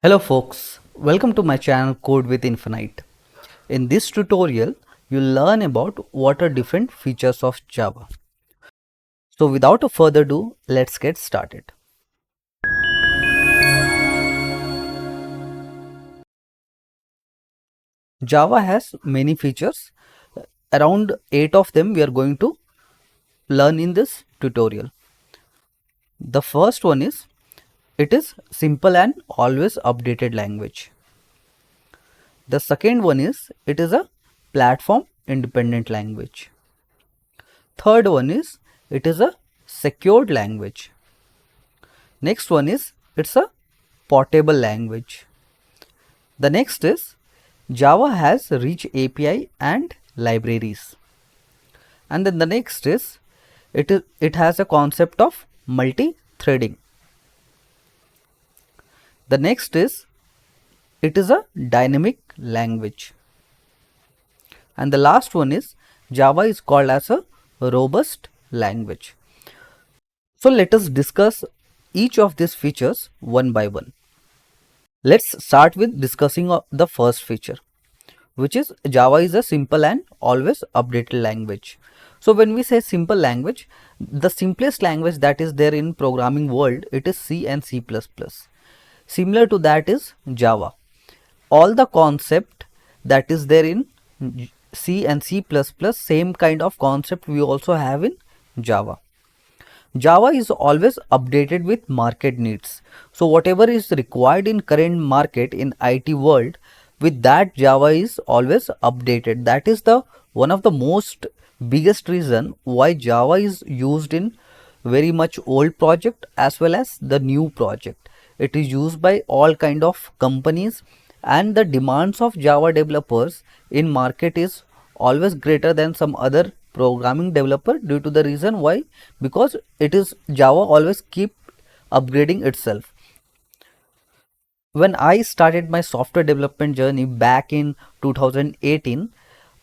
Hello folks, welcome to my channel Code with Infinite. In this tutorial, you'll learn about what are different features of Java. So without a further ado, let's get started. Java has many features. Around 8 of them we are going to learn in this tutorial. The first one is it is simple and always updated language. The second one is it is a platform independent language. Third one is it is a secured language. Next one is it's a portable language. The next is Java has rich API and libraries. And then the next is it has a concept of multi-threading. The next is it is a dynamic language. And the last one is Java is called as a robust language. So let us discuss each of these features one by one. Let's start with discussing the first feature, which is Java is a simple and always updated language. So when we say simple language, the simplest language that is there in programming world, it is C and C++. Similar to that is Java. All the concept that is there in C and C++, same kind of concept we also have in Java. Java is always updated with market needs. So whatever is required in current market in IT world, with that Java is always updated. That is the one of the most biggest reason why Java is used in very much old project as well as the new project. It is used by all kind of companies, and the demands of Java developers in market is always greater than some other programming developer, due to the reason why, because it is Java always keep upgrading itself. When I started my software development journey back in 2018,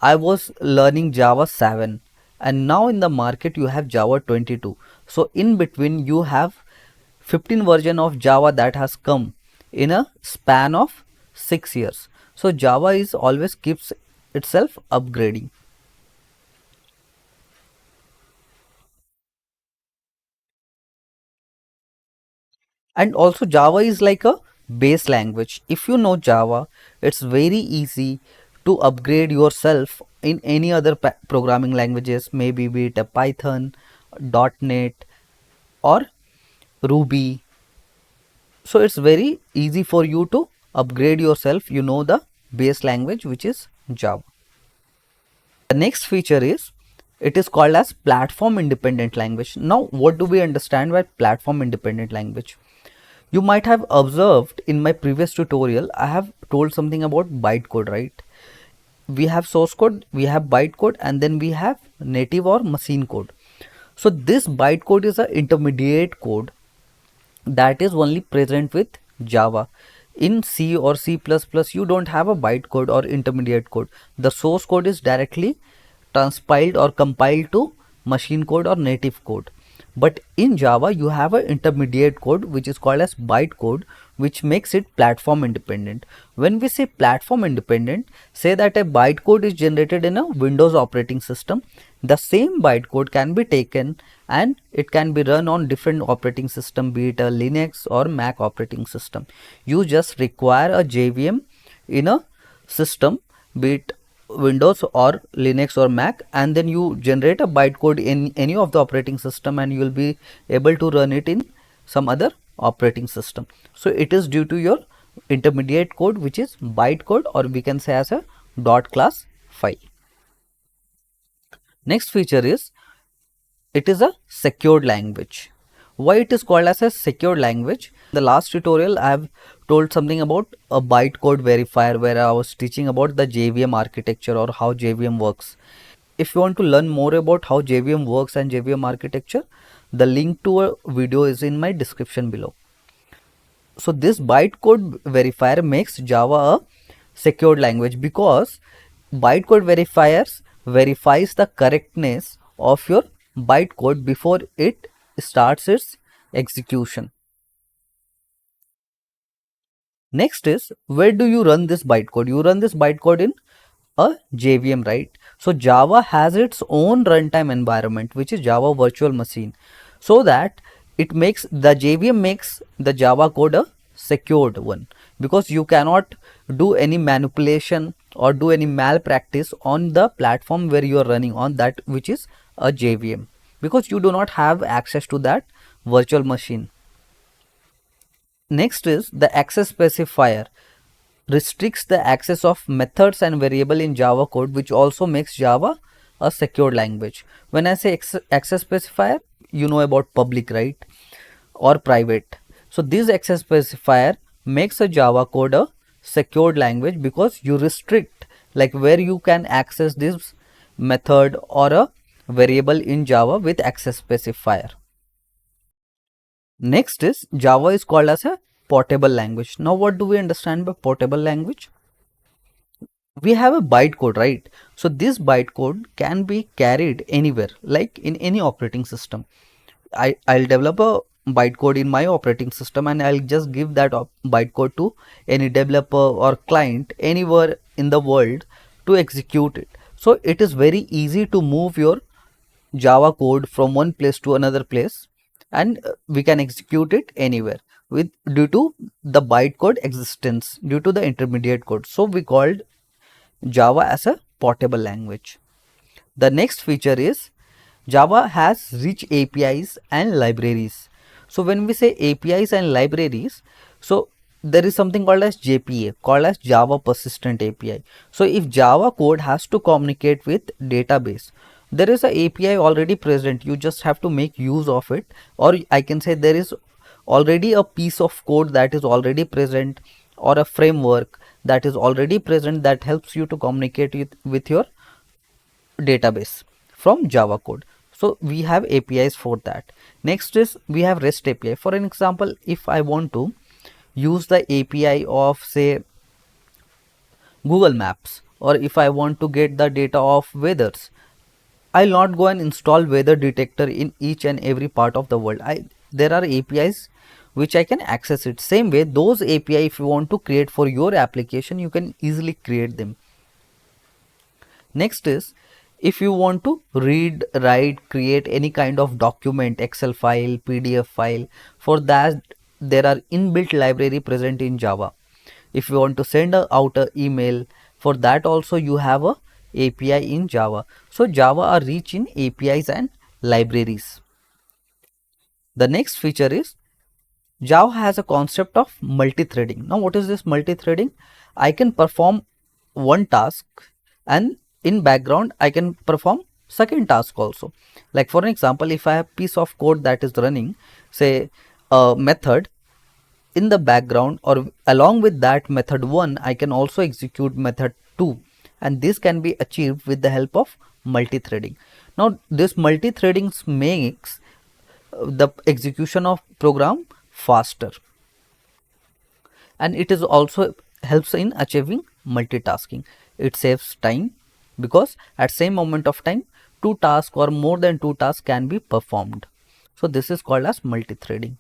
I was learning Java 7, and now in the market you have Java 22. So in between you have 15 version of Java that has come in a span of 6 years. So Java is always keeps itself upgrading. And also Java is like a base language. If you know Java, it's very easy to upgrade yourself in any other programming languages, maybe be it a Python, .NET or Ruby. So it's very easy for you to upgrade yourself, you know the base language, which is Java. The next feature is it is called as platform independent language. Now what do we understand by platform independent language? You might have observed in my previous tutorial, I have told something about bytecode, right? We have source code, we have bytecode, and then we have native or machine code. So this bytecode is an intermediate code that is only present with Java. In C or C++, you don't have a bytecode or intermediate code. The source code is directly transpiled or compiled to machine code or native code. But in Java, you have an intermediate code which is called as bytecode, which makes it platform independent. When we say platform independent, say that a bytecode is generated in a Windows operating system. The same bytecode can be taken and it can be run on different operating system, be it a Linux or Mac operating system. You just require a JVM in a system, be it Windows or Linux or Mac, and then you generate a bytecode in any of the operating system and you will be able to run it in some other operating system. So it is due to your intermediate code, which is bytecode, or we can say as a dot class file. Next feature is it is a secured language. Why it is called as a secured language? In the last tutorial I have told something about a bytecode verifier, where I was teaching about the JVM architecture or how JVM works. If you want to learn more about how JVM works and JVM architecture, the link to a video is in my description below. So this bytecode verifier makes Java a secured language, because bytecode verifiers verifies the correctness of your bytecode before it starts its execution. Next is, where do you run this bytecode? You run this bytecode in a JVM, right? So Java has its own runtime environment, which is Java Virtual Machine, so that it makes the JVM makes the Java code a secured one, because you cannot do any manipulation or do any malpractice on the platform where you are running on, that which is a JVM, because you do not have access to that virtual machine. Next is the access specifier restricts the access of methods and variable in Java code, which also makes Java a secure language. When I say access specifier, you know about public, right, or private. So this access specifier makes a Java code a secured language, because you restrict like where you can access this method or a variable in Java with access specifier. Next is, Java is called as a portable language. Now what do we understand by portable language? We have a bytecode, right? So this bytecode can be carried anywhere, like in any operating system. I'll develop a bytecode in my operating system, and I'll just give that bytecode to any developer or client anywhere in the world to execute it. So it is very easy to move your Java code from one place to another place, and we can execute it anywhere with due to the bytecode existence, due to the intermediate code. So we called Java as a portable language. The next feature is, Java has rich APIs and libraries. So when we say APIs and libraries, so there is something called as JPA, called as Java Persistent API. So if Java code has to communicate with database, there is a API already present. You just have to make use of it, or I can say there is already a piece of code that is already present, or a framework that is already present, that helps you to communicate with your database from Java code. So we have APIs for that. Next is, we have REST API. For an example, if I want to use the API of say Google Maps, or if I want to get the data of weathers, I'll not go and install weather detector in each and every part of the world. There are APIs which I can access it. Same way, those API, if you want to create for your application, you can easily create them. Next is, if you want to read, write, create any kind of document, Excel file, PDF file, for that there are inbuilt library present in Java. If you want to send out an email, for that also you have a API in Java. So Java are rich in APIs and libraries. The next feature is, Java has a concept of multi-threading. Now what is this multi-threading? I can perform one task, and in background I can perform second task also. Like for an example, if I have piece of code that is running, say a method, in the background or along with that method 1, I can also execute method 2, and this can be achieved with the help of multi-threading. Now this multi-threading makes the execution of program faster, and it is also helps in achieving multitasking. It saves time, because at same moment of time two tasks or more than two tasks can be performed. So this is called as multi-threading.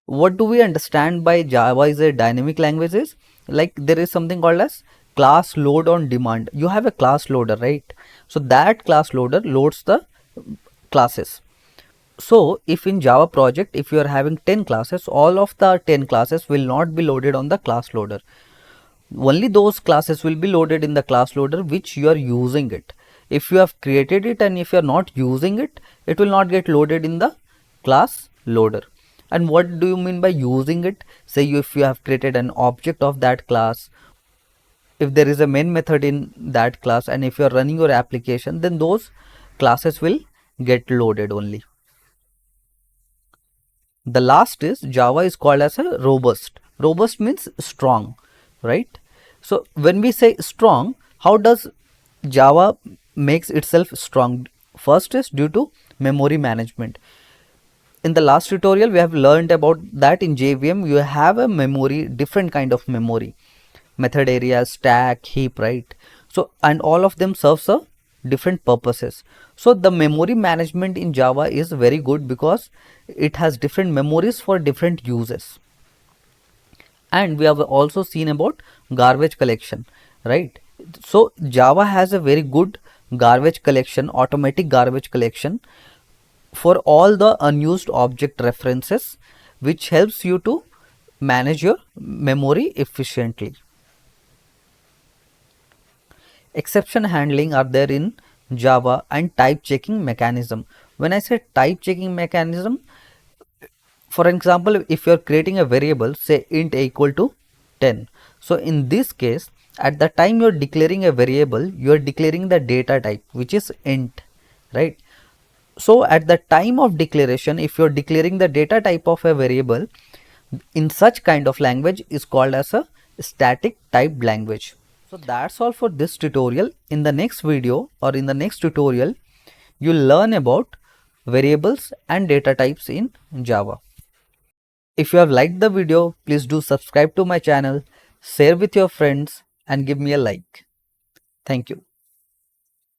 What do we understand by Java is a dynamic language is, like there is something called as class load on demand. You have a class loader, right? So that class loader loads the classes. So if in Java project, if you are having 10 classes, all of the 10 classes will not be loaded on the class loader. Only those classes will be loaded in the class loader which you are using it. If you have created it and if you are not using it, it will not get loaded in the class loader. And what do you mean by using it? Say if you have created an object of that class, if there is a main method in that class, and if you are running your application, then those classes will get loaded only. The last is, Java is called as a robust. Robust means strong, right? So when we say strong, how does Java makes itself strong? First is due to memory management. In the last tutorial we have learned about that in JVM you have a memory, different kind of memory, method area, stack, heap, right? So and all of them serves a different purposes. So the memory management in Java is very good because it has different memories for different uses. And we have also seen about garbage collection, right? So Java has a very good garbage collection, automatic garbage collection for all the unused object references, which helps you to manage your memory efficiently. Exception handling are there in Java, and type checking mechanism. When I say type checking mechanism, for example, if you are creating a variable, say int equal to 10. So in this case, at the time you are declaring a variable, you are declaring the data type, which is int, right? So at the time of declaration, if you are declaring the data type of a variable in such kind of language, is called as a static typed language. So that's all for this tutorial. In the next video or in the next tutorial, you'll learn about variables and data types in Java. If you have liked the video, please do subscribe to my channel, share with your friends and give me a like. Thank you.